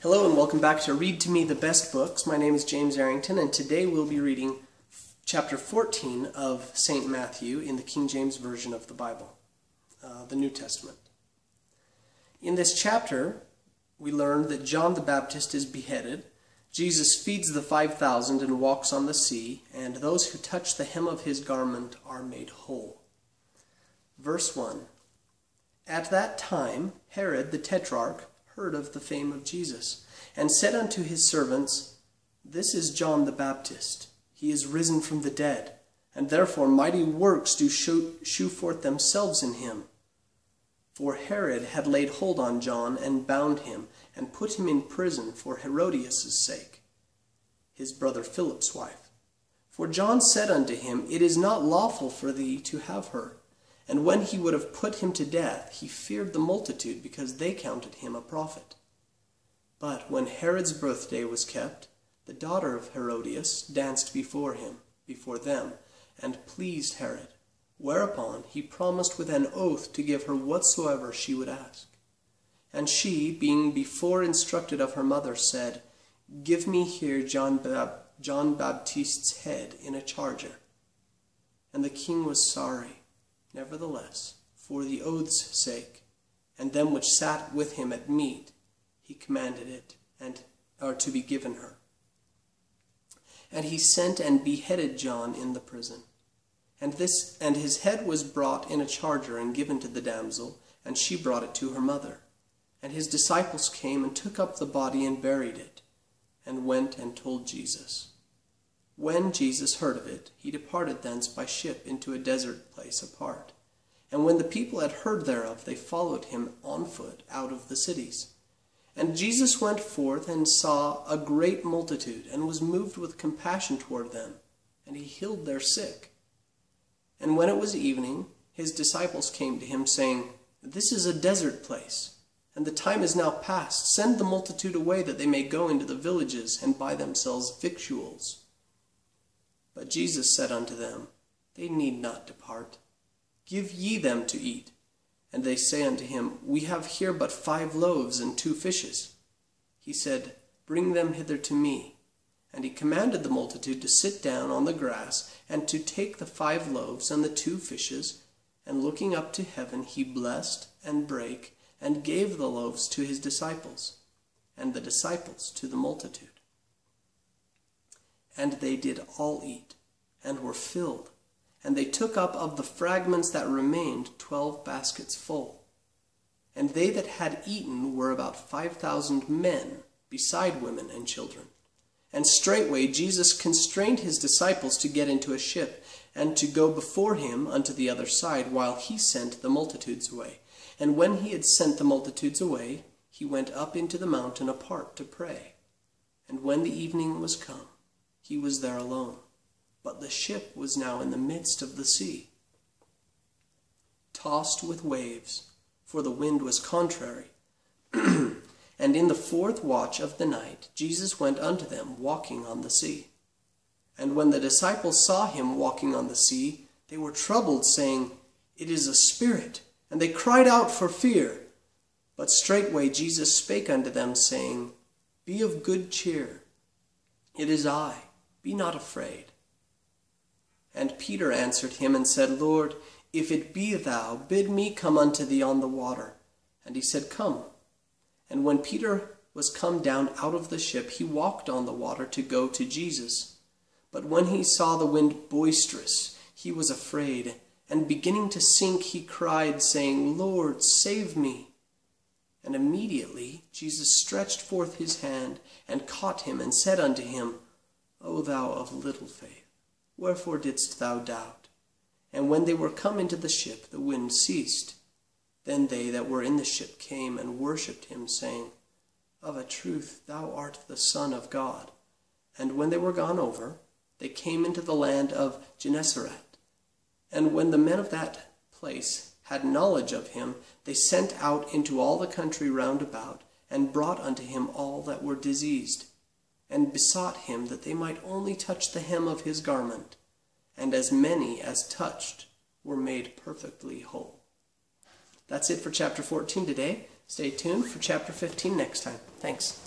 Hello and welcome back to Read to Me the Best Books. My name is James Arrington and today we'll be reading chapter 14 of St. Matthew in the King James Version of the Bible, the New Testament. In this chapter we learn that John the Baptist is beheaded, Jesus feeds the 5,000 and walks on the sea, and those who touch the hem of his garment are made whole. Verse 1. At that time Herod the Tetrarch heard of the fame of Jesus, and said unto his servants, This is John the Baptist. He is risen from the dead, and therefore mighty works do shew forth themselves in him. For Herod had laid hold on John, and bound him, and put him in prison for Herodias' sake, his brother Philip's wife. For John said unto him, It is not lawful for thee to have her. And when he would have put him to death, he feared the multitude, because they counted him a prophet. But when Herod's birthday was kept, the daughter of Herodias danced before them, and pleased Herod. Whereupon he promised with an oath to give her whatsoever she would ask. And she, being before instructed of her mother, said, Give me here John Baptiste's head in a charger. And the king was sorry. Nevertheless, for the oath's sake, and them which sat with him at meat, he commanded it, to be given her. And he sent and beheaded John in the prison. And his head was brought in a charger and given to the damsel, and she brought it to her mother. And his disciples came and took up the body and buried it, and went and told Jesus. When Jesus heard of it, he departed thence by ship into a desert place apart. And when the people had heard thereof, they followed him on foot out of the cities. And Jesus went forth and saw a great multitude, and was moved with compassion toward them, and he healed their sick. And when it was evening, his disciples came to him, saying, This is a desert place, and the time is now past. Send the multitude away, that they may go into the villages and buy themselves victuals. But Jesus said unto them, They need not depart. Give ye them to eat. And they say unto him, We have here but 5 loaves and 2 fishes. He said, Bring them hither to me. And he commanded the multitude to sit down on the grass, and to take the 5 loaves and the 2 fishes, and looking up to heaven, he blessed and brake, and gave the loaves to his disciples, and the disciples to the multitude. And they did all eat, and were filled. And they took up of the fragments that remained 12 baskets full. And they that had eaten were about 5,000 men, beside women and children. And straightway Jesus constrained his disciples to get into a ship, and to go before him unto the other side, while he sent the multitudes away. And when he had sent the multitudes away, he went up into the mountain apart to pray. And when the evening was come, he was there alone. But the ship was now in the midst of the sea, tossed with waves, for the wind was contrary. And in the 4th watch of the night Jesus went unto them, walking on the sea. And when the disciples saw him walking on the sea, they were troubled, saying, It is a spirit. And they cried out for fear. But straightway Jesus spake unto them, saying, Be of good cheer. It is I. Be not afraid. And Peter answered him and said, Lord, if it be thou, bid me come unto thee on the water. And he said, Come. And when Peter was come down out of the ship, he walked on the water to go to Jesus. But when he saw the wind boisterous, he was afraid, and beginning to sink, he cried, saying, Lord, save me. And immediately Jesus stretched forth his hand, and caught him, and said unto him, O thou of little faith, wherefore didst thou doubt? And when they were come into the ship, the wind ceased. Then they that were in the ship came and worshipped him, saying, Of a truth thou art the Son of God. And when they were gone over, they came into the land of Gennesaret. And when the men of that place had knowledge of him, they sent out into all the country round about, and brought unto him all that were diseased, and besought him that they might only touch the hem of his garment. And as many as touched were made perfectly whole. That's it for chapter 14 today. Stay tuned for chapter 15 next time. Thanks.